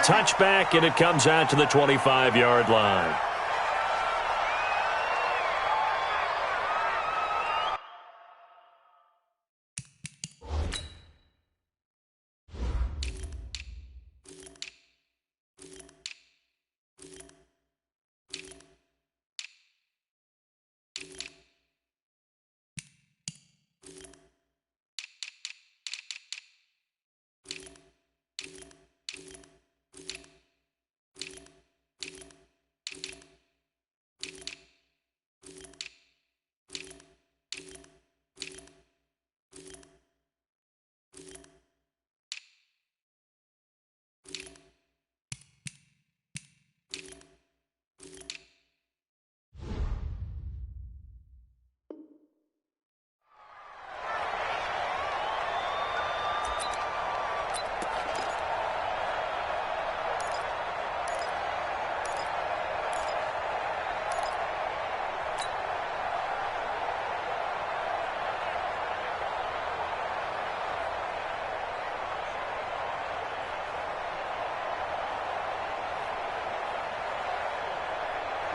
touchback, and it comes out to the 25-yard line.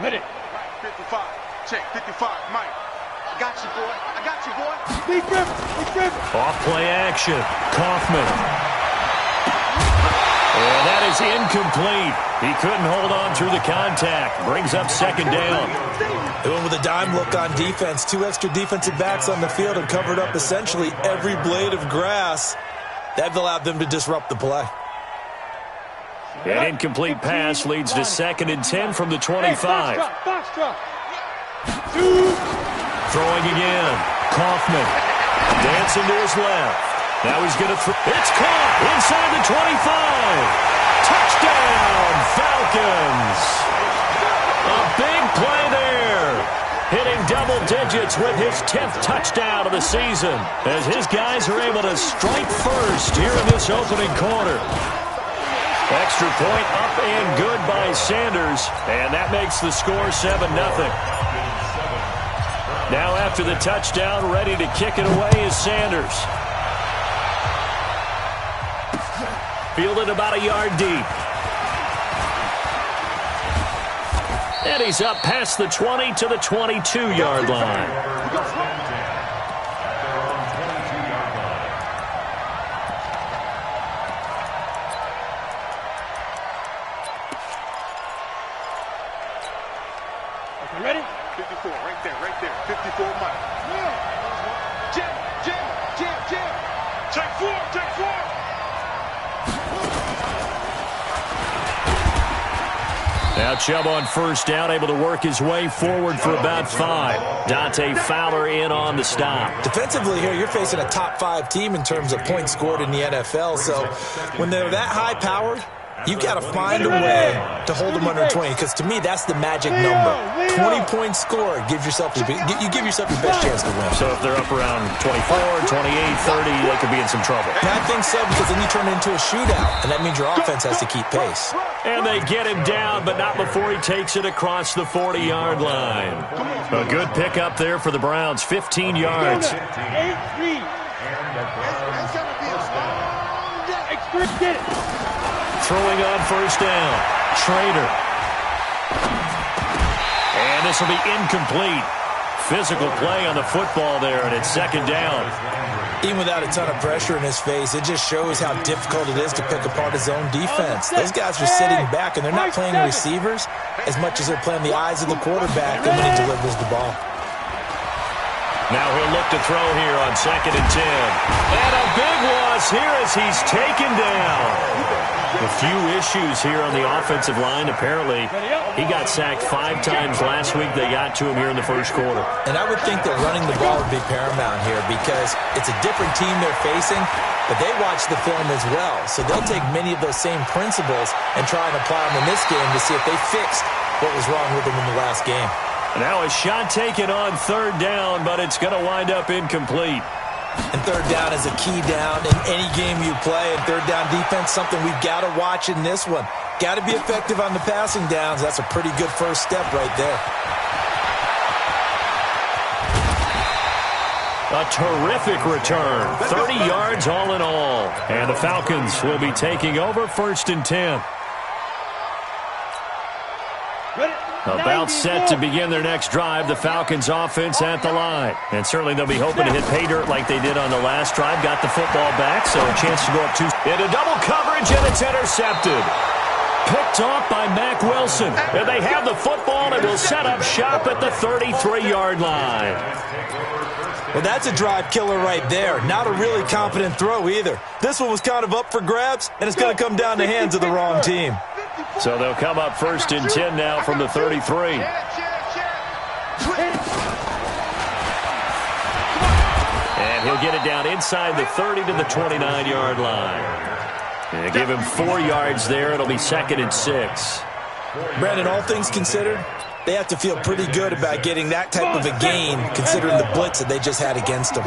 Ready. Right, 55. Check, 55. Mike. I got you, boy. I got you, boy. Big grip. Big grip. Off play action. Kaufman. And that is incomplete. He couldn't hold on through the contact. Brings up second down. They went with a dime look on defense. 2 extra defensive backs on the field and covered up essentially every blade of grass. That allowed them to disrupt the play. An incomplete pass leads to 2nd and 10 from the 25. Box drop. Throwing again. Kaufman. Dancing to his left. Now he's going to throw. It's caught inside the 25. Touchdown, Falcons. A big play there. Hitting double digits with his 10th touchdown of the season as his guys are able to strike first here in this opening quarter. Extra point up and good by Sanders, and that makes the score 7-0. Now after the touchdown, ready to kick it away is Sanders. Fielded about a yard deep. And he's up past the 20 to the 22-yard line. Ready? 54, right there, 54, Mike. Jam, jam, jam, jam. Take 4. Now Chubb on first down, able to work his way forward for about 5. Dante Fowler in on the stop. Defensively here, you're facing a top 5 team in terms of points scored in the NFL. So when they're that high-powered, you've got to find a way to hold them under 20, because to me, that's the magic number. 20 points scored, you give yourself your best chance to win. So if they're up around 24, 28, 30, they could be in some trouble. And I think so, because then you turn it into a shootout, and that means your offense has to keep pace. And they get him down, but not before he takes it across the 40-yard line. A good pickup there for the Browns, 15 yards. 8-3. Get it. Throwing on first down. Trader. And this will be incomplete. Physical play on the football there, and it's second down. Even without a ton of pressure in his face, it just shows how difficult it is to pick apart his own defense. Those guys are sitting back, and they're not playing receivers as much as they're playing the eyes of the quarterback and when he delivers the ball. Now he'll look to throw here on 2nd and 10. And a big loss here as he's taken down. A few issues here on the offensive line. Apparently, he got sacked 5 times last week. They got to him here in the first quarter. And I would think that running the ball would be paramount here because it's a different team they're facing, but they watch the film as well. So they'll take many of those same principles and try and apply them in this game to see if they fixed what was wrong with them in the last game. Now a shot taken on 3rd down, but it's going to wind up incomplete. And 3rd down is a key down in any game you play. And 3rd down defense, something we've got to watch in this one. Got to be effective on the passing downs. That's a pretty good first step right there. A terrific return. 30 yards all in all. And the Falcons will be taking over 1st and 10. About set to begin their next drive, the Falcons offense at the line. And certainly they'll be hoping to hit pay dirt like they did on the last drive. Got the football back, so a chance to go up 2. Into double coverage, and it's intercepted. Picked off by Mack Wilson. And they have the football and will set up shop at the 33-yard line. Well, that's a drive killer right there. Not a really confident throw either. This one was kind of up for grabs, and it's going to come down the hands of the wrong team. So they'll come up 1st and 10 now from the 33. And he'll get it down inside the 30 to the 29-yard line. And give him 4 yards there. It'll be 2nd and 6. Brandon, all things considered, they have to feel pretty good about getting that type of a gain considering the blitz that they just had against them.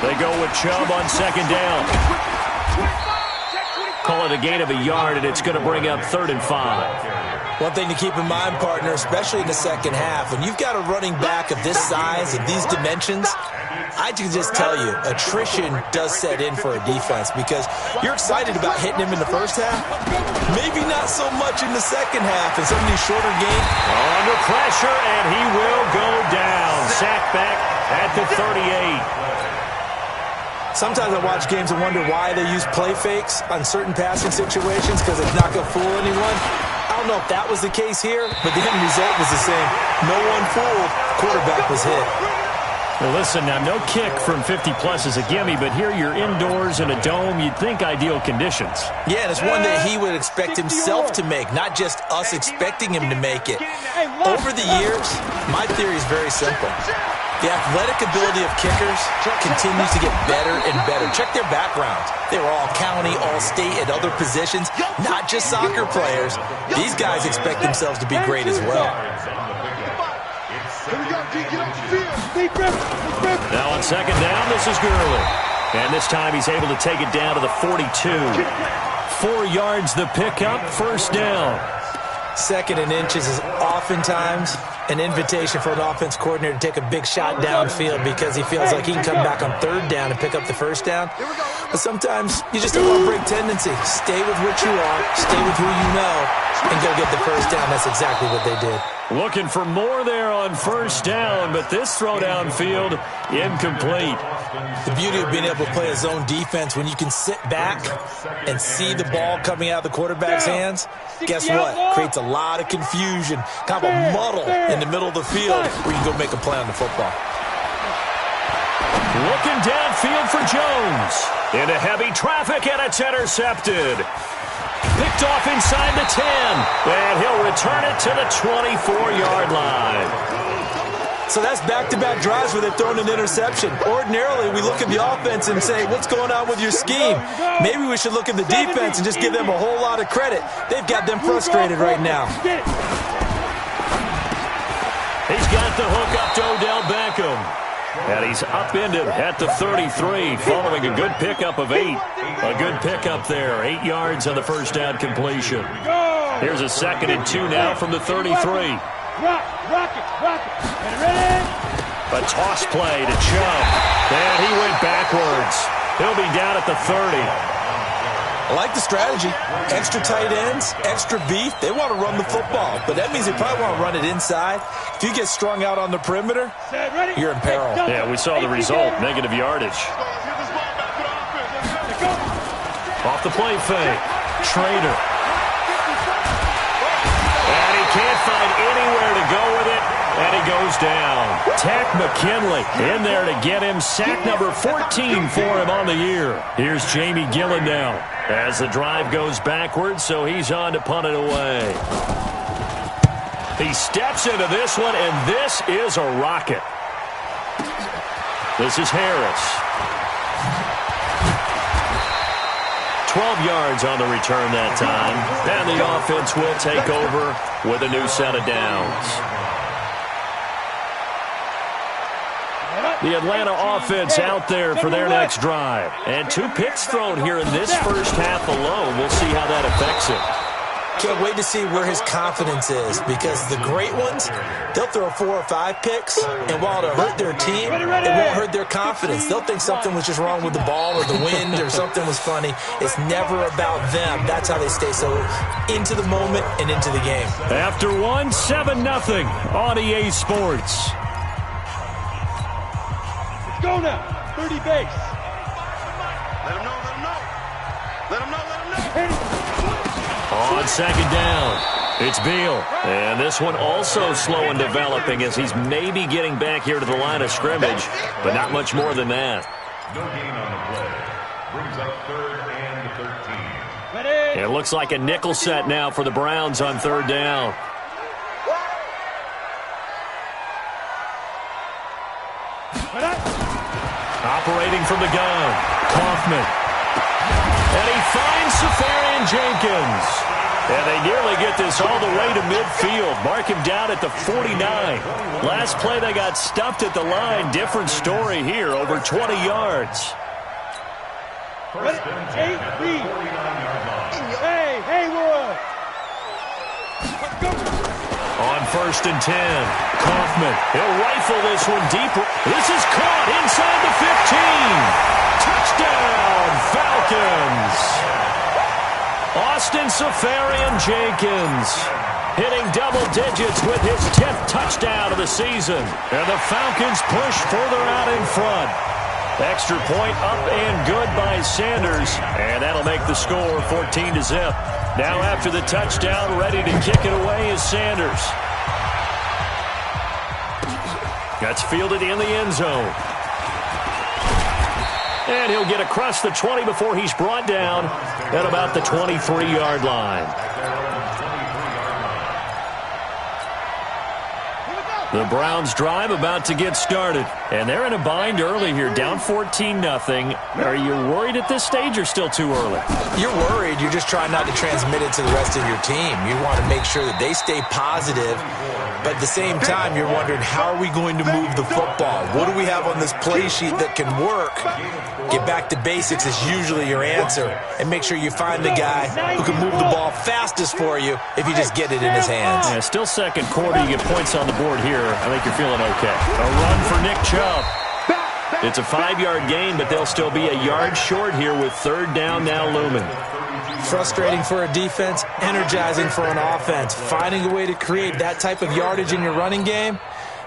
They go with Chubb on 2nd down. Call it a gain of a yard, and it's going to bring up 3rd and 5. One thing to keep in mind, partner, especially in the second half, when you've got a running back of this size and these dimensions, I can just tell you, attrition does set in for a defense because you're excited about hitting him in the first half. Maybe not so much in the second half in some of these shorter games. Under pressure, and he will go down. Sacked back at the 38. Sometimes I watch games and wonder why they use play fakes on certain passing situations because it's not going to fool anyone. I don't know if that was the case here, but the end result was the same. No one fooled. Quarterback was hit. Well, listen, now no kick from 50-plus is a gimme, but here you're indoors in a dome. You'd think ideal conditions. Yeah, and it's one that he would expect himself to make, not just us expecting him to make it. Over the years, my theory is very simple. The athletic ability of kickers continues to get better and better. Check their backgrounds. They were all county, all state, at other positions, not just soccer players. These guys expect themselves to be great as well. Now on 2nd down, this is Gurley. And this time he's able to take it down to the 42. 4 yards the pickup, 1st down. 2nd and inches is oftentimes an invitation for an offense coordinator to take a big shot downfield because he feels like he can come back on 3rd down and pick up the 1st down. But sometimes you just don't want to break tendency. Stay with what you are, stay with who you know, and go get the 1st down. That's exactly what they did. Looking for more there on 1st down, but this throw downfield incomplete. The beauty of being able to play a zone defense when you can sit back and see the ball coming out of the quarterback's hands, guess what? Creates a lot of confusion, kind of a muddle in the middle of the field where you can go make a play on the football. Looking downfield for Jones. Into heavy traffic, and it's intercepted. Picked off inside the 10, and he'll return it to the 24-yard line. So that's back-to-back drives where they've thrown an interception. Ordinarily, we look at the offense and say, what's going on with your scheme? Maybe we should look at the defense and just give them a whole lot of credit. They've got them frustrated right now. He's got the hook up to Odell Beckham. And he's upended at the 33 following a good pickup of 8. A good pickup there. 8 yards on the 1st down completion. Here's a 2nd and 2 now from the 33. Rock it. Ready? A toss play to Chubb. And he went backwards. He'll be down at the 30. I like the strategy. Extra tight ends, extra beef. They want to run the football, but that means they probably want to run it inside. If you get strung out on the perimeter, you're in peril. Yeah, we saw the result. Negative yardage. Off the play fake. Trader. And he can't find anywhere to go with it. And he goes down. Tack McKinley in there to get him. Sack number 14 for him on the year. Here's Jamie Gillen now as the drive goes backwards, so he's on to punt it away. He steps into this one, and this is a rocket. This is Harris. 12 yards on the return that time. And the offense will take over with a new set of downs. The Atlanta offense out there for their next drive. And 2 picks thrown here in this first half alone. We'll see how that affects it. Can't wait to see where his confidence is, because the great ones, they'll throw 4 or 5 picks, and while it'll hurt their team, it won't hurt their confidence. They'll think something was just wrong with the ball or the wind or something was funny. It's never about them. That's how they stay so into the moment and into the game. After one, 7-0 on EA Sports. Let's go now. 30 base. Let him know, let him know. Let him know, let him know. On second down, it's Beal. And this one also slow in developing as he's maybe getting back here to the line of scrimmage, but not much more than that. No gain on the play. Brings up 3rd and 13. It looks like a nickel set now for the Browns on 3rd down. Operating from the gun, Kaufman. And he finds Safarian Jenkins. And they nearly get this all the way to midfield. Mark him down at the 49. Last play they got stuffed at the line. Different story here, over 20 yards. Hey, Haywood. Let's go. On 1st and 10, Kaufman. He'll rifle this one deep. This is caught inside the 15. Touchdown, Falcons. Austin Safarian Jenkins hitting double digits with his 10th touchdown of the season. And the Falcons push further out in front. Extra point up and good by Sanders. And that'll make the score 14-0. Now after the touchdown, ready to kick it away is Sanders. That's fielded in the end zone. And he'll get across the 20 before he's brought down at about the 23-yard line. The Browns drive about to get started. And they're in a bind early here, down 14-0. Are you worried at this stage or still too early? You're worried. You're just trying not to transmit it to the rest of your team. You want to make sure that they stay positive. But at the same time, you're wondering, how are we going to move the football? What do we have on this play sheet that can work? Get back to basics is usually your answer. And make sure you find the guy who can move the ball fastest for you if you just get it in his hands. Yeah, still second quarter. You get points on the board here. I think you're feeling okay. A run for Nick Chubb. It's a 5-yard gain, but they'll still be a yard short here with 3rd down now looming. Frustrating for a defense, energizing for an offense. Finding a way to create that type of yardage in your running game,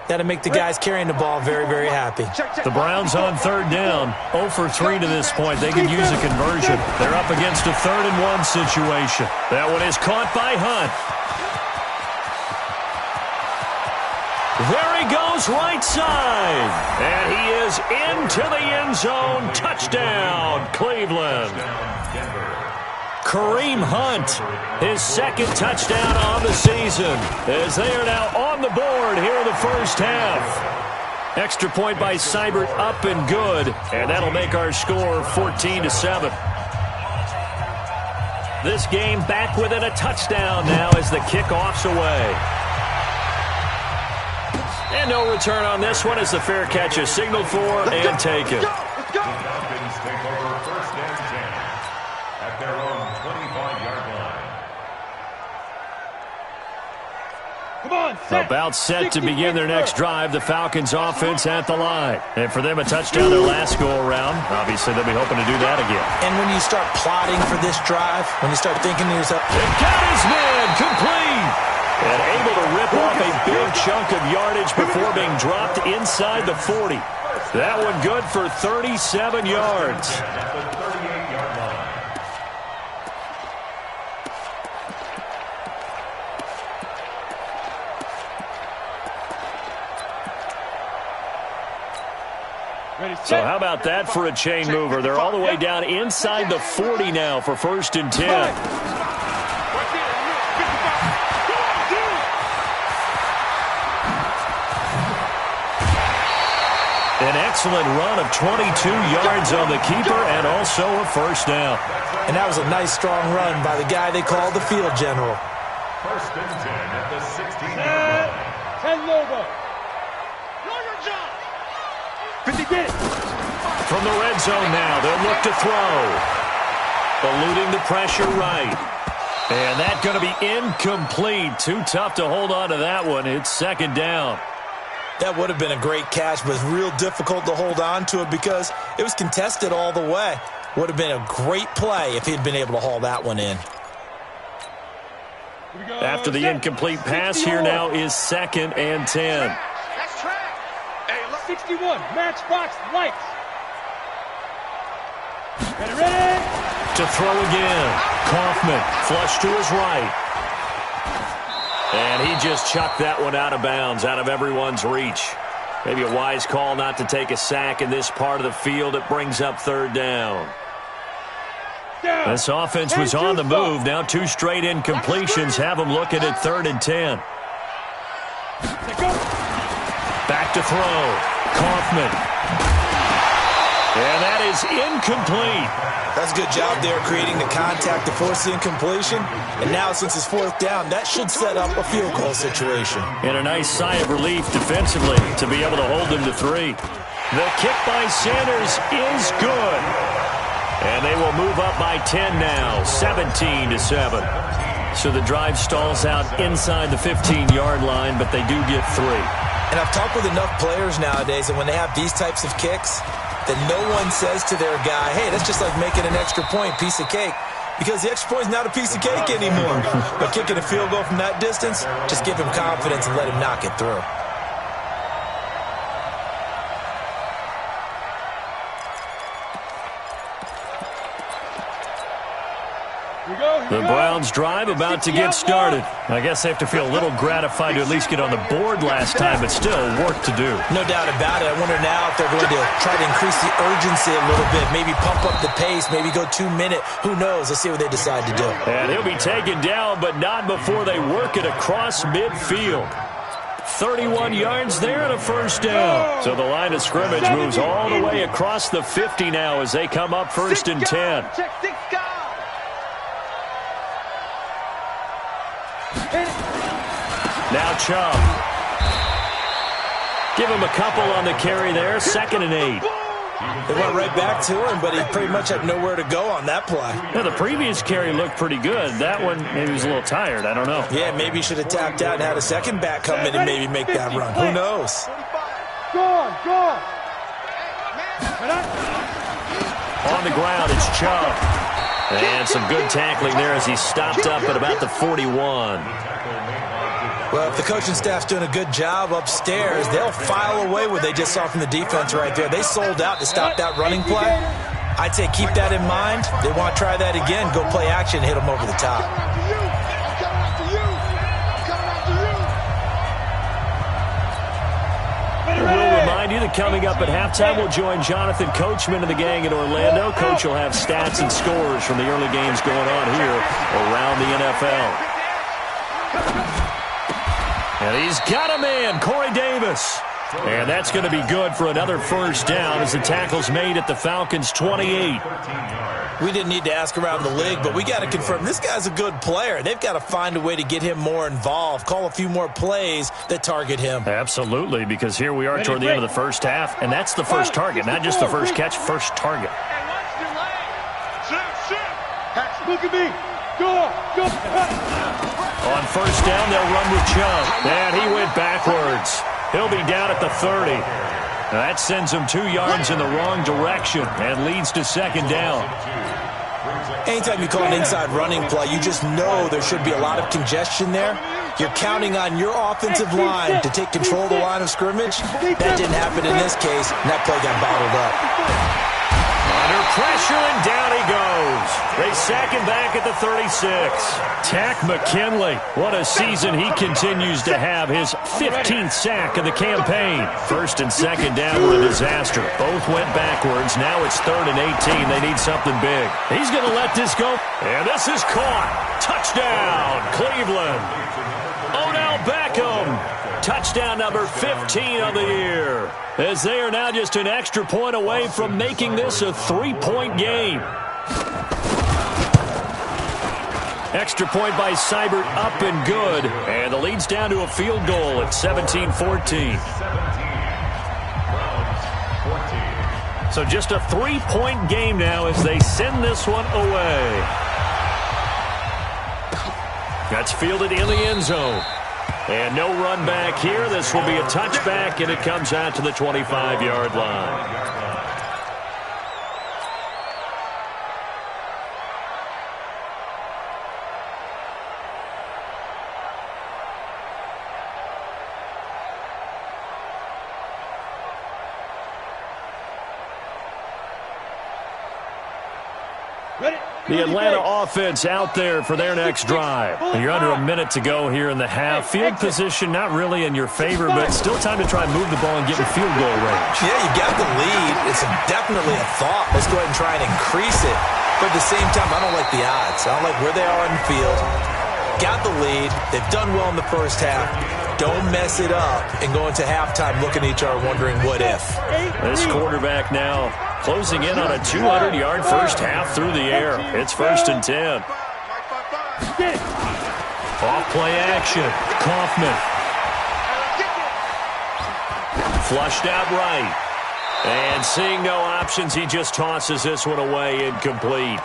that'll make the guys carrying the ball very, very happy. The Browns on 3rd down, 0 for 3 to this point. They could use a conversion. They're up against a 3rd and 1 situation. That one is caught by Hunt. There he goes right side. And he is into the end zone. Touchdown, Cleveland. Kareem Hunt, his 2nd touchdown on the season, as they are now on the board here in the first half. Extra point by Seibert, up and good, and that'll make our score 14-7. This game back within a touchdown now as the kickoff's away. And no return on this one as the fair catch is signaled for and taken. Let's go. Falcons take over 1st and 10 at their own 25-yard line. Come on, set. About set to begin their next drive, the Falcons offense at the line. And for them, a touchdown their last go-around. Obviously, they'll be hoping to do that again. And when you start plotting for this drive, when you start thinking to yourself, It got his man complete. And able to rip off a big chunk of yardage before being dropped inside the 40. That one good for 37 yards. At the 38-yard line. So how about that for a chain mover? They're all the way down inside the 40 now for 1st and 10. An excellent run of 22 yards on the keeper and also a 1st down. and that was a nice, strong run by the guy they call the field general. 1st and 10 at the 16-yard line. 10 logo. Know your job. 50 bit. From the red zone now, they'll look to throw. Eluding the pressure right. And that's going to be incomplete. Too tough to hold on to that one. It's second down. That would have been a great catch, but real difficult to hold on to it because it was contested all the way. Would have been a great play if he'd been able to haul that one in. After the incomplete pass, here now is 2nd and 10. That's track. Hey, look. 61, matchbox lights. Ready? To throw again. Kaufman, flush to his right. And he just chucked that one out of bounds, out of everyone's reach. Maybe a wise call not to take a sack in this part of the field. It brings up 3rd down. This offense was on the move. Now 2 straight incompletions have them looking at 3rd and 10. Back to throw. Kaufman. And that is incomplete. That's a good job there creating the contact to force the incompletion. And now since it's 4th down, that should set up a field goal situation. And a nice sigh of relief defensively to be able to hold them to 3. The kick by Sanders is good. And they will move up by 10 now, 17-7. So the drive stalls out inside the 15-yard line, but they do get 3. And I've talked with enough players nowadays that when they have these types of kicks, that no one says to their guy, hey, that's just like making an extra point, piece of cake. Because the extra point is not a piece of cake anymore. But kicking a field goal from that distance, just give him confidence and let him knock it through. The Browns drive about to get started. I guess they have to feel a little gratified to at least get on the board last time, but still work to do. No doubt about it. I wonder now if they're going to try to increase the urgency a little bit, maybe pump up the pace, maybe go 2-minute. Who knows? Let's see what they decide to do. And he'll be taken down, but not before they work it across midfield. 31 yards there and a 1st down. So the line of scrimmage moves all the way across the 50 now as they come up 1st and 10. Check 6 guys. Now Chubb. Give him a couple on the carry there. 2nd and 8. They went right back to him, but he pretty much had nowhere to go on that play. Now, the previous carry looked pretty good. That one, maybe he was a little tired. I don't know. Yeah, maybe he should have tapped out and had a second back come in and maybe make that run. Who knows? Go on. On the ground, it's Chubb. And some good tackling there as he stopped up at about the 41. Well, if the coaching staff's doing a good job upstairs, they'll file away what they just saw from the defense right there. They sold out to stop that running play. I'd say keep that in mind. They want to try that again. Go play action, hit them over the top. We'll remind you that coming up at halftime, we'll join Jonathan Coachman and the gang in Orlando. Coach will have stats and scores from the early games going on here around the NFL. And he's got a man, Corey Davis. And that's going to be good for another 1st down as the tackle's made at the Falcons' 28. We didn't need to ask around the league, but we got to confirm this guy's a good player. They've got to find a way to get him more involved, call a few more plays that target him. Absolutely, because here we are toward the end of the 1st half, and that's the first target, not just the first catch, first target. Look at me. Go. On 1st down, they'll run with Chubb. And he went backwards. He'll be down at the 30. That sends him 2 yards in the wrong direction and leads to 2nd down. Anytime you call an inside running play, you just know there should be a lot of congestion there. You're counting on your offensive line to take control of the line of scrimmage. That didn't happen in this case, and that play got bottled up. Under pressure, and down he goes. They sack him back at the 36. Tack McKinley. What a season he continues to have. His 15th sack of the campaign. 1st and 2nd down were a disaster. Both went backwards. Now it's 3rd and 18. They need something big. He's going to let this go. And this is caught. Touchdown, Cleveland. Odell Beckham. Touchdown number 15 of the year. As they are now just an extra point away from making this a 3-point game. Extra point by Seibert, up and good. And the lead's down to a field goal at 17-14. So just a 3-point game now as they send this one away. That's fielded in the end zone. And no run back here. This will be a touchback, and it comes out to the 25-yard line. The Atlanta offense out there for their next drive. You're under a minute to go here in the half. Field position not really in your favor, but still time to try and move the ball and get in field goal range. Yeah, you got the lead. It's definitely a thought. Let's go ahead and try and increase it. But at the same time, I don't like the odds. I don't like where they are in the field. Got the lead. They've done well in the first half. Don't mess it up and go into halftime looking at each other wondering what if. This quarterback now closing in on a 200-yard first half through the air. It's 1st and 10. Off play action. Kaufman. Flushed out right. And seeing no options, he just tosses this one away incomplete.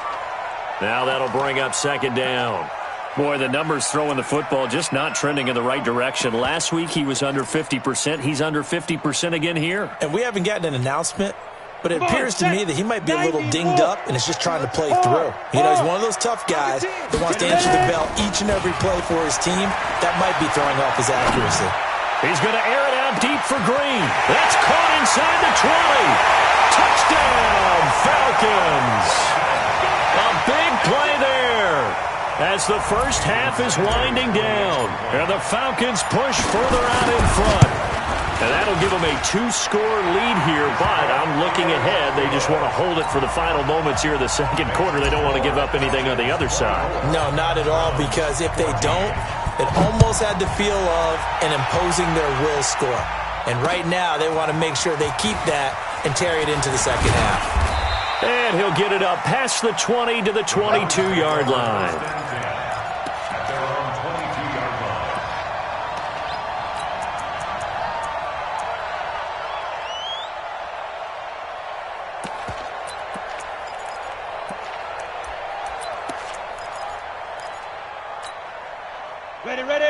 Now that'll bring up 2nd down. Boy, the numbers throwing the football just not trending in the right direction. Last week he was under 50%. He's under 50% again here. And we haven't gotten an announcement, but it appears to me that he might be a little dinged up and is just trying to play through. You know, he's one of those tough guys that wants to answer the bell each and every play for his team. That might be throwing off his accuracy. He's going to air it out deep for Green. That's caught inside the 20. Touchdown, Falcons. A big play there as the first half is winding down. And the Falcons push further out in front. And that'll give them a 2-score lead here, but I'm looking ahead. They just want to hold it for the final moments here in the second quarter. They don't want to give up anything on the other side. No, not at all, because if they don't, it almost had the feel of an imposing their will score. And right now, they want to make sure they keep that and carry it into the second half. And he'll get it up past the 20 to the 22-yard line.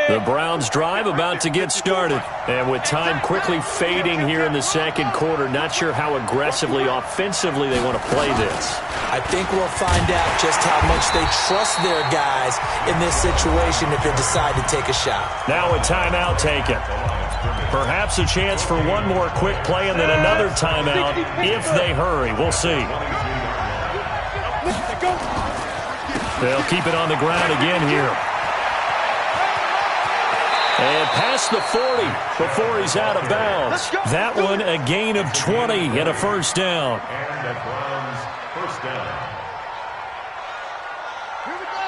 The Browns drive about to get started. And with time quickly fading here in the second quarter, not sure how aggressively, offensively they want to play this. I think we'll find out just how much they trust their guys in this situation if they decide to take a shot. Now a timeout taken. Perhaps a chance for one more quick play and then another timeout if they hurry. We'll see. They'll keep it on the ground again here. And past the 40 before he's out of bounds. That one a gain of 20 and a first down. And the Browns first down. Here we go.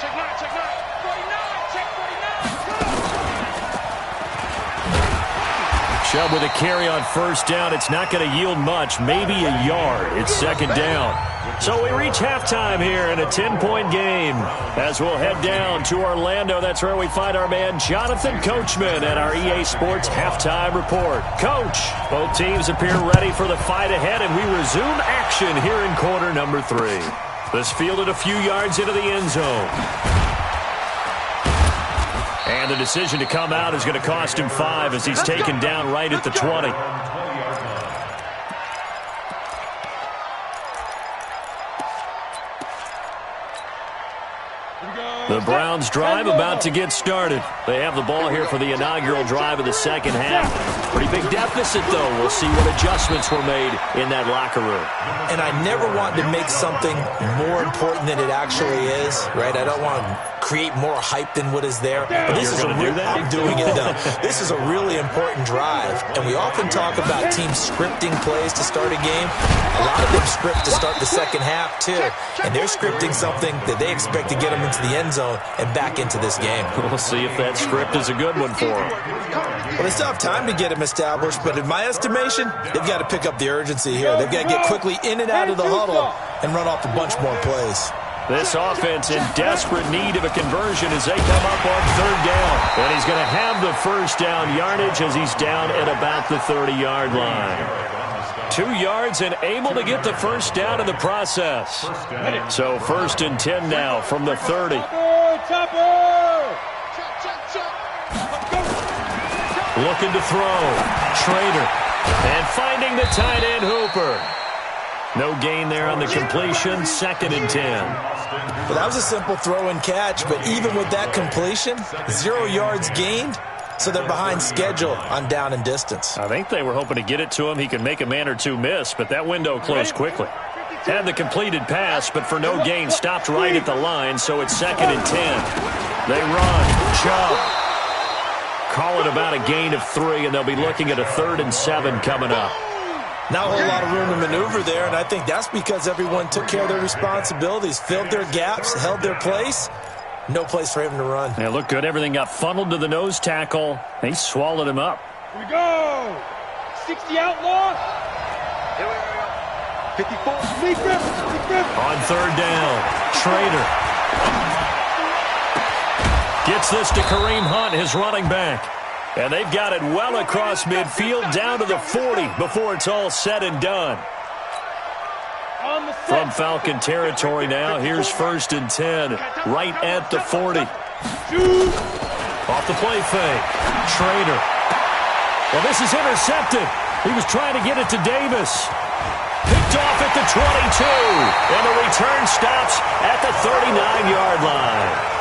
Check 9, check 9. 49, check 49. Chubb with a carry on first down. It's not going to yield much, maybe a yard. It's 2nd down. So we reach halftime here in a 10-point game. As we'll head down to Orlando, that's where we find our man Jonathan Coachman at our EA Sports Halftime Report. Coach, both teams appear ready for the fight ahead, and we resume action here in quarter number 3. This fielded a few yards into the end zone. And the decision to come out is going to cost him 5 as he's taken down right at the 20. The Browns drive about to get started. They have the ball here for the inaugural drive of the second half. Pretty big deficit, though. We'll see what adjustments were made in that locker room. And I never want to make something more important than it actually is, right? I don't want to create more hype than what is there. But this is a real, I'm doing it though. This is a really important drive. And we often talk about teams scripting plays to start a game. A lot of them script to start the second half, too. And they're scripting something that they expect to get them into the end zone and back into this game. We'll see if that script is a good one for them. Well, they still have time to get them established, but in my estimation, they've got to pick up the urgency here. They've got to get quickly in and out of the huddle and run off a bunch more plays. This offense in desperate need of a conversion as they come up on 3rd down. And he's going to have the first down yardage as he's down at about the 30-yard line. 2 yards and able to get the first down in the process. So 1st and 10 now from the 30. Looking to throw. Trader. And finding the tight end Hooper. No gain there on the completion. 2nd and 10. Well, that was a simple throw and catch, but even with that completion, 0 yards gained, so they're behind schedule on down and distance. I think they were hoping to get it to him. He could make a man or two miss, but that window closed quickly. Had the completed pass, but for no gain, stopped right at the line, so it's 2nd and 10. They run. Chubb. Call it about a gain of 3, and they'll be looking at a 3rd and 7 coming up. Not a whole lot of room to maneuver there, and I think that's because everyone took care of their responsibilities, filled their gaps, held their place. No place for him to run. Yeah, looked good. Everything got funneled to the nose tackle. He swallowed him up. Here we go. 60 outlaw. Here we go. 54. On 3rd down, Trader. Gets this to Kareem Hunt, his running back. And they've got it well across midfield down to the 40 before it's all said and done. From Falcon territory now, here's 1st and 10, right at the 40. Off the play fake. Trader. Well, this is intercepted. He was trying to get it to Davis. Picked off at the 22. And the return stops at the 39-yard line.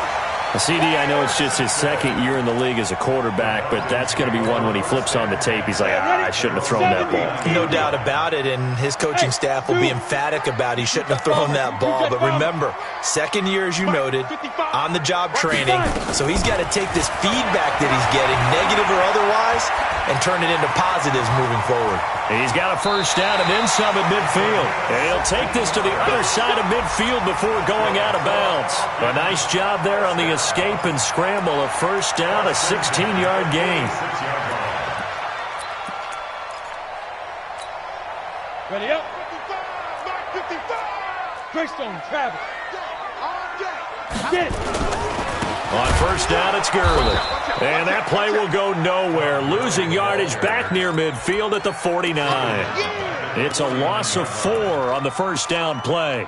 CD, I know it's just his 2nd year in the league as a quarterback, but that's going to be one when he flips on the tape. He's like, I shouldn't have thrown that ball. No doubt about it, and his coaching staff will be emphatic about he shouldn't have thrown that ball. But remember, 2nd year, as you noted, on-the-job training, so he's got to take this feedback that he's getting, negative or otherwise, and turn it into positives moving forward. He's got a first down and then some at midfield. And he'll take this to the other side of midfield before going out of bounds. A nice job there on the escape and scramble. A first down, a 16-yard gain. Ready up. 55. Greystone, Travis. Get it. On first down, it's Gurley. And that play will go nowhere. Losing yardage back near midfield at the 49. It's a loss of 4 on the first down play.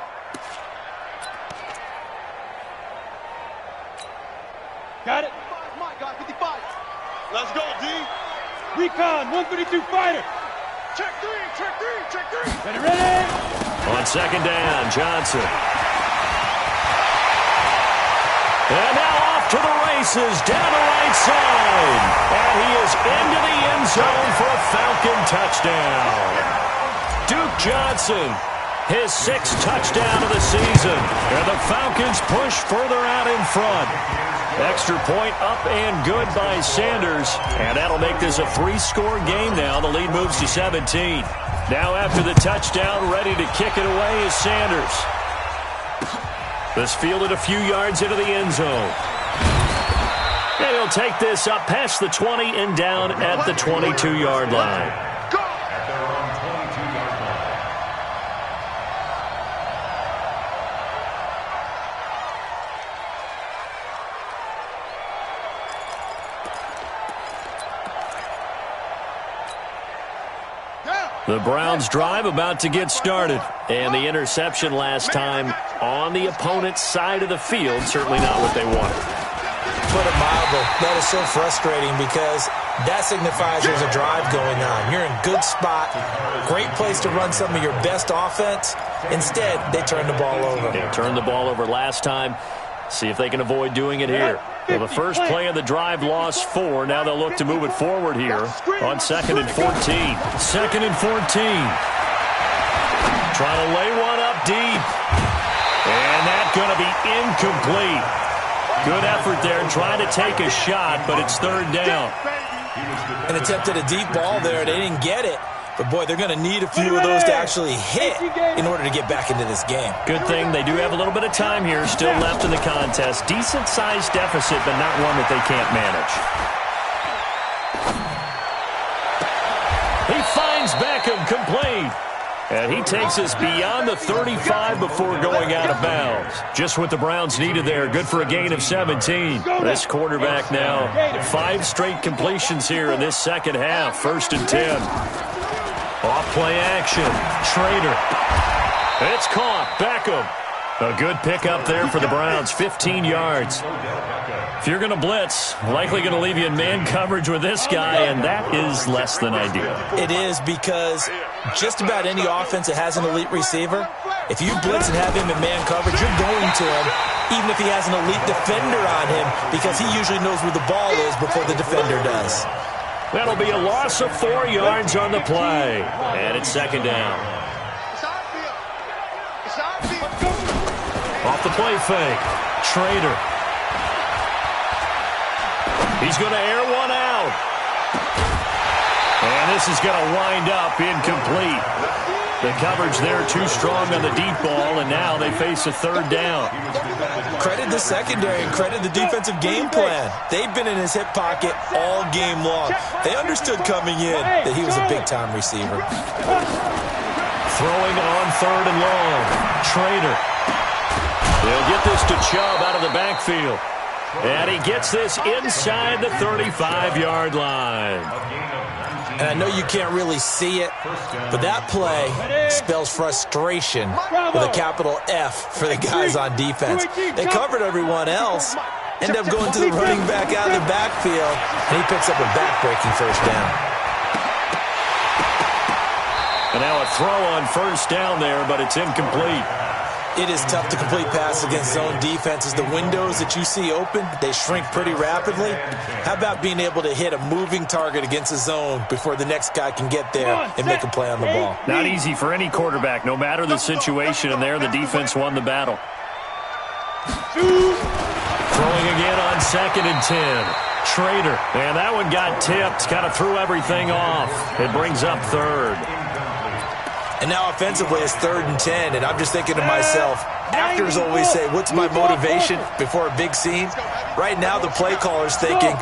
Got it. Mike got 55. Let's go, D. Recon, 132 fighter. Check 3. Ready. On 2nd down, Johnson. And now off to the races, down the right side. And he is into the end zone for a Falcon touchdown. Duke Johnson, his 6th touchdown of the season. And the Falcons push further out in front. Extra point up and good by Sanders. And that'll make this a 3-score game now. The lead moves to 17. Now after the touchdown, ready to kick it away is Sanders. This fielded a few yards into the end zone. And he'll take this up past the 20 and down at the 22-yard line. At their own 22-yard line. The Browns drive about to get started. And the interception last time on the opponent's side of the field, certainly not what they wanted. Put it mildly, that is so frustrating because that signifies there's a drive going on. You're in good spot, great place to run some of your best offense. Instead, they turn the ball over. They turned the ball over last time. See if they can avoid doing it here. Well, the first play of the drive lost 4. Now they'll look to move it forward here on 2nd and 14. 2nd and 14. Trying to lay one up deep. And that's going to be incomplete. Good effort there trying to take a shot, but it's 3rd down. An attempt at a deep ball there. They didn't get it. But, boy, they're going to need a few of those to actually hit in order to get back into this game. Good thing they do have a little bit of time here still left in the contest. Decent-sized deficit, but not one that they can't manage. He finds Beckham complete. And he takes us beyond the 35 before going out of bounds. Just what the Browns needed there. Good for a gain of 17. This quarterback now, 5 straight completions here in this second half. 1st and 10. Off play action. Trader. It's caught. Beckham. A good pickup there for the Browns. 15 yards. If you're going to blitz, likely going to leave you in man coverage with this guy, and that is less than ideal. It is, because just about any offense that has an elite receiver, if you blitz and have him in man coverage, you're going to him, even if he has an elite defender on him, because he usually knows where the ball is before the defender does. That'll be a loss of 4 yards on the play, and it's second down. Off the play fake. Trader. He's going to air one out. And this is going to wind up incomplete. The coverage there too strong on the deep ball, and now they face a third down. Credit the secondary and credit the defensive game plan. They've been in his hip pocket all game long. They understood coming in that he was a big-time receiver. Throwing on third and long. Trader. They'll get this to Chubb out of the backfield. And he gets this inside the 35-yard line. And I know you can't really see it, but that play spells frustration with a capital F for the guys on defense. They covered everyone else, end up going to the running back out of the backfield, and he picks up a back-breaking first down. And now a throw on first down there, but it's incomplete. It is tough to complete passes against zone defenses. The windows that you see open, they shrink pretty rapidly. How about being able to hit a moving target against a zone before the next guy can get there and make a play on the ball? Not easy for any quarterback, no matter the situation, and there the defense won the battle. Throwing again on 2nd and 10. Trader. And that one got tipped, kind of threw everything off. It brings up third. And now offensively it's 3rd and 10, and I'm just thinking to myself, actors always say, what's my motivation before a big scene? Right now the play caller's thinking,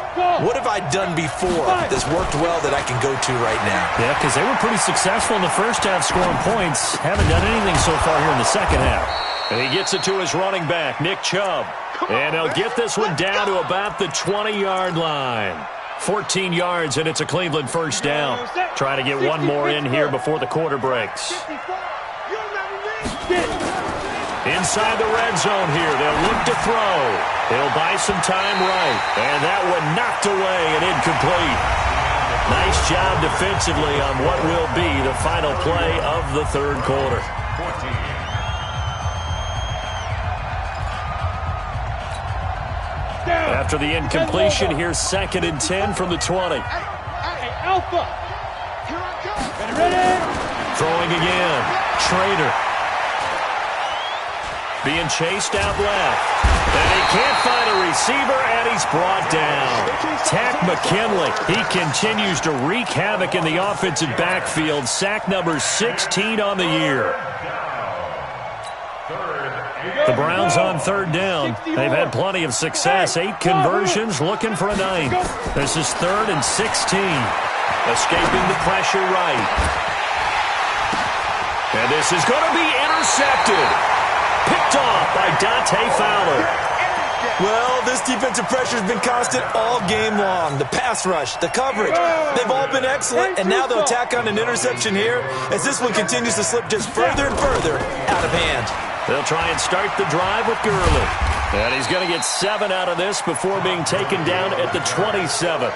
what have I done before that's worked well that I can go to right now? Yeah, because they were pretty successful in the first half scoring points. Haven't done anything so far here in the second half. And he gets it to his running back, Nick Chubb. And he'll get this one down to about the 20-yard line. 14 yards, and it's a Cleveland first down. Trying to get one more in here before the quarter breaks. Inside the red zone here. They'll look to throw. They'll buy some time right. And that one knocked away and incomplete. Nice job defensively on what will be the final play of the third quarter. After the incompletion, here's 2nd and 10 from the 20. Alpha. Here I come. Ready? Throwing again. Trader. Being chased out left. And he can't find a receiver, and he's brought down. Tack McKinley. He continues to wreak havoc in the offensive backfield. Sack number 16 on the year. The Browns on third down. They've had plenty of success. 8 conversions, looking for a 9th. This is 3rd and 16. Escaping the pressure right. And this is going to be intercepted. Picked off by Dante Fowler. Well, this defensive pressure has been constant all game long. The pass rush, the coverage, they've all been excellent, and now they'll tack on an interception here as this one continues to slip just further and further out of hand. They'll try and start the drive with Gurley. And he's going to get 7 out of this before being taken down at the 27.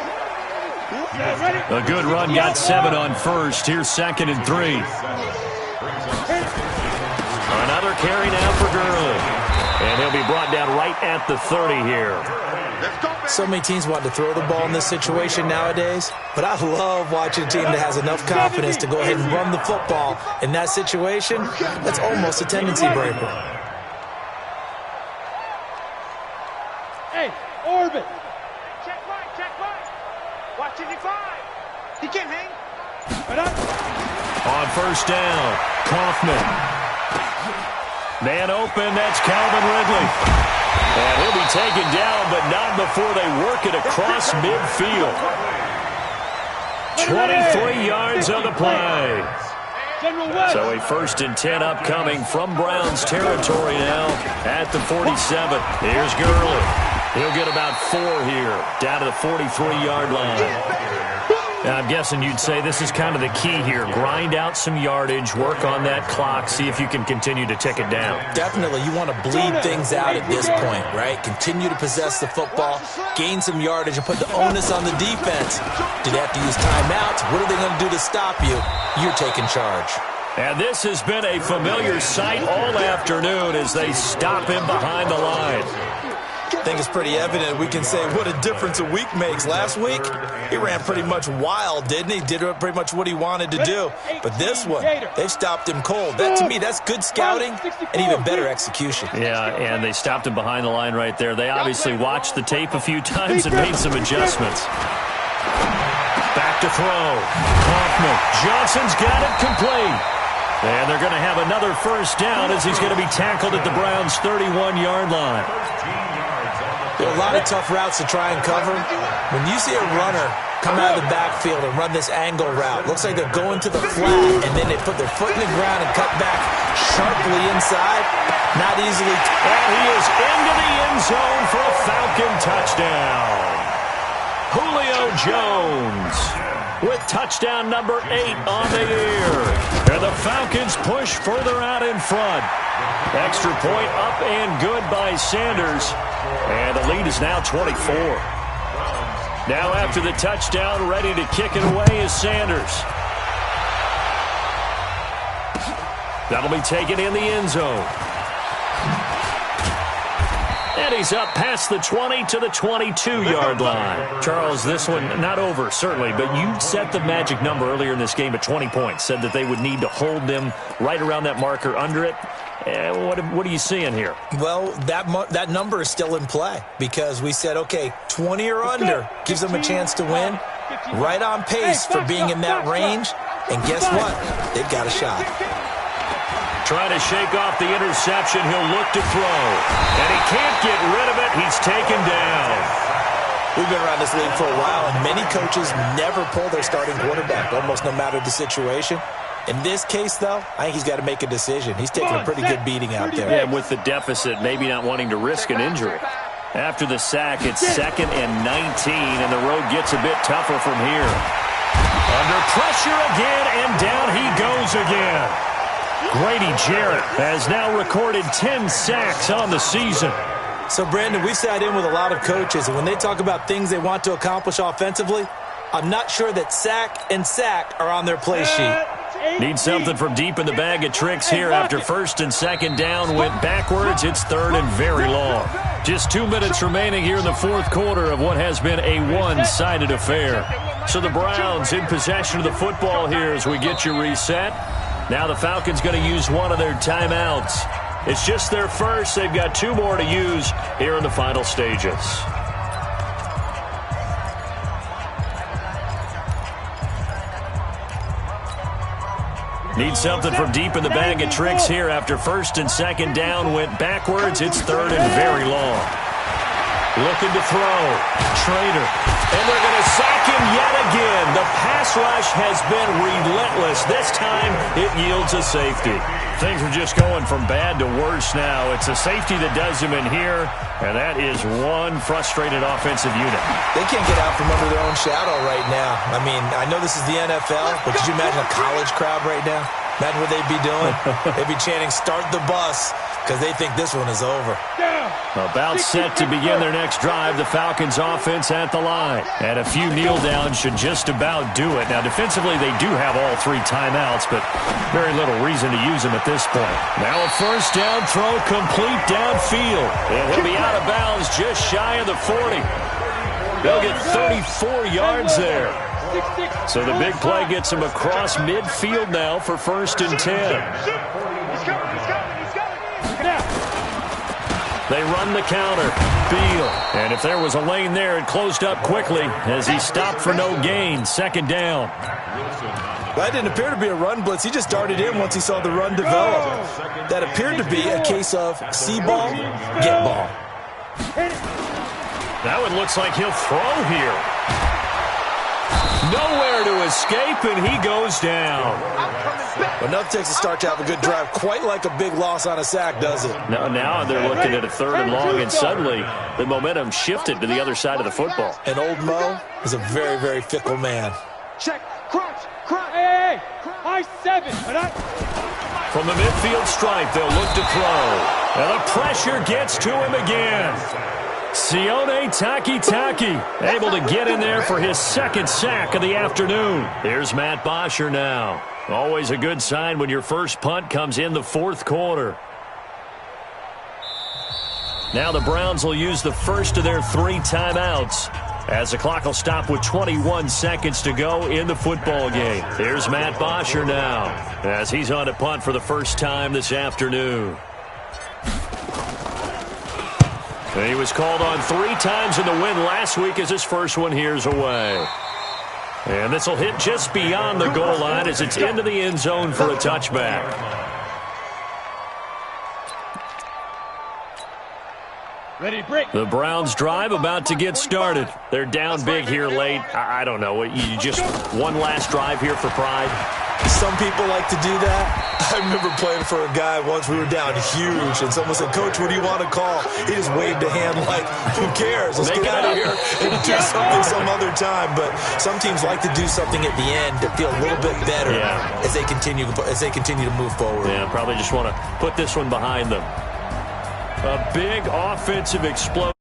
A good run, got 7 on first. Here's 2nd and 3. Another carry now for Gurley. And he'll be brought down right at the 30 here. So many teams want to throw the ball in this situation nowadays, but I love watching a team that has enough confidence to go ahead and run the football. In that situation, that's almost a tendency breaker. Hey, orbit. Check right. Watch it, 5. He can't hang. Right up. On first down, Kaufman. Man open, that's Calvin Ridley. And he'll be taken down, but not before they work it across midfield. 23 yards on the play. So a 1st and 10 upcoming from Browns territory now at the 47. Here's Gurley. He'll get about 4 here, down to the 43-yard line. I'm guessing you'd say this is kind of the key here. Grind out some yardage, work on that clock, see if you can continue to tick it down. Definitely. You want to bleed things out at this point, right? Continue to possess the football, gain some yardage, and put the onus on the defense. Do they have to use timeouts? What are they going to do to stop you? You're taking charge. And this has been a familiar sight all afternoon as they stop him behind the line. I think it's pretty evident. We can say what a difference a week makes. Last week, he ran pretty much wild, didn't he? Did pretty much what he wanted to do. But this one, they've stopped him cold. That, to me, that's good scouting and even better execution. Yeah, and they stopped him behind the line right there. They obviously watched the tape a few times and made some adjustments. Back to throw. Kaufman. Johnson's got it complete. And they're going to have another first down as he's going to be tackled at the Browns' 31-yard line. There are a lot of tough routes to try and cover. When you see a runner come out of the backfield and run this angle route, looks like they're going to the flat, and then they put their foot in the ground and cut back sharply inside. Not easily. And he is into the end zone for a Falcon touchdown. Julio Jones with touchdown number 8 on the year. And the Falcons push further out in front. Extra point up and good by Sanders. And the lead is now 24. Now after the touchdown, ready to kick it away is Sanders. That'll be taken in the end zone. And he's up past the 20 to the 22-yard line. Charles, this one not over, certainly, but you set the magic number earlier in this game at 20 points, said that they would need to hold them right around that marker under it. What are you seeing here? Well, that number is still in play because we said, okay, 20 or under gives them a chance to win. Right on pace for being in that range. And guess what? They've got a shot. Trying to shake off the interception. He'll look to throw. And he can't get rid of it. He's taken down. We've been around this league for a while, and many coaches never pull their starting quarterback, almost no matter the situation. In this case, though, I think he's got to make a decision. He's taking a pretty good beating out there. Yeah, with the deficit, maybe not wanting to risk an injury. After the sack, it's 2nd and 19, and the road gets a bit tougher from here. Under pressure again, and down he goes again. Grady Jarrett has now recorded 10 sacks on the season. So, Brandon, we've sat in with a lot of coaches, and when they talk about things they want to accomplish offensively, I'm not sure that sack and sack are on their play sheet. Need something from deep in the bag of tricks here after 1st and 2nd down. Went backwards. It's 3rd and very long. Just 2 minutes remaining here in the 4th quarter of what has been a one-sided affair. So the Browns in possession of the football here as we get you reset. Now the Falcons going to use one of their timeouts. It's just their first. They've got 2 more to use here in the final stages. Need something from deep in the bag of tricks here after 1st and 2nd down. Went backwards. It's 3rd and very long. Looking to throw. Trader. And they're going to sack him yet again. The pass rush has been relentless. This time it yields a safety. Things are just going from bad to worse now. It's a safety that does him in here, and that is one frustrated offensive unit. They can't get out from under their own shadow right now. I mean, I know this is the NFL, but could you imagine a college crowd right now? Imagine what they'd be doing. They'd be chanting, "Start the bus," because they think this one is over. About set to begin their next drive, the Falcons offense at the line. And a few kneel downs should just about do it. Now, defensively, they do have all 3 timeouts, but very little reason to use them at this point. Now a 1st down throw complete downfield. And he'll be out of bounds just shy of the 40. They'll get 34 yards there. So the big play gets him across midfield now for 1st and 10. They run the counter. Beal. And if there was a lane there, it closed up quickly as he stopped for no gain. 2nd down. That didn't appear to be a run blitz. He just darted in once he saw the run develop. That appeared to be a case of see ball, get ball. That one looks like he'll throw here. Nowhere to escape, and he goes down. Enough takes a start to have a good drive. Quite like a big loss on a sack, does it? Now they're looking at a 3rd and long, and suddenly the momentum shifted to the other side of the football. And old Mo is a very, very fickle man. Check. Crunch. Hey, high 7. From the midfield stripe, they'll look to throw. And the pressure gets to him again. Sione Takitaki able to get in there for his second sack of the afternoon. Here's Matt Bosher now. Always a good sign when your first punt comes in the fourth quarter. Now the Browns will use the first of their 3 timeouts, as the clock will stop with 21 seconds to go in the football game. Here's Matt Bosher now, as he's on a punt for the first time this afternoon. And he was called on 3 times in the win last week, as his first one here's away. And this will hit just beyond the goal line as it's into the end zone for a touchback. Ready, break. The Browns drive about to get started. They're down big here late. I don't know. You just one last drive here for pride? Some people like to do that. I remember playing for a guy once. We were down huge, and someone said, "Coach, what do you want to call?" He just waved a hand like, "Who cares? Let's get out of here and do something some other time." But some teams like to do something at the end to feel a little bit better as they continue to move forward. Yeah, probably just want to put this one behind them. A big offensive explosion.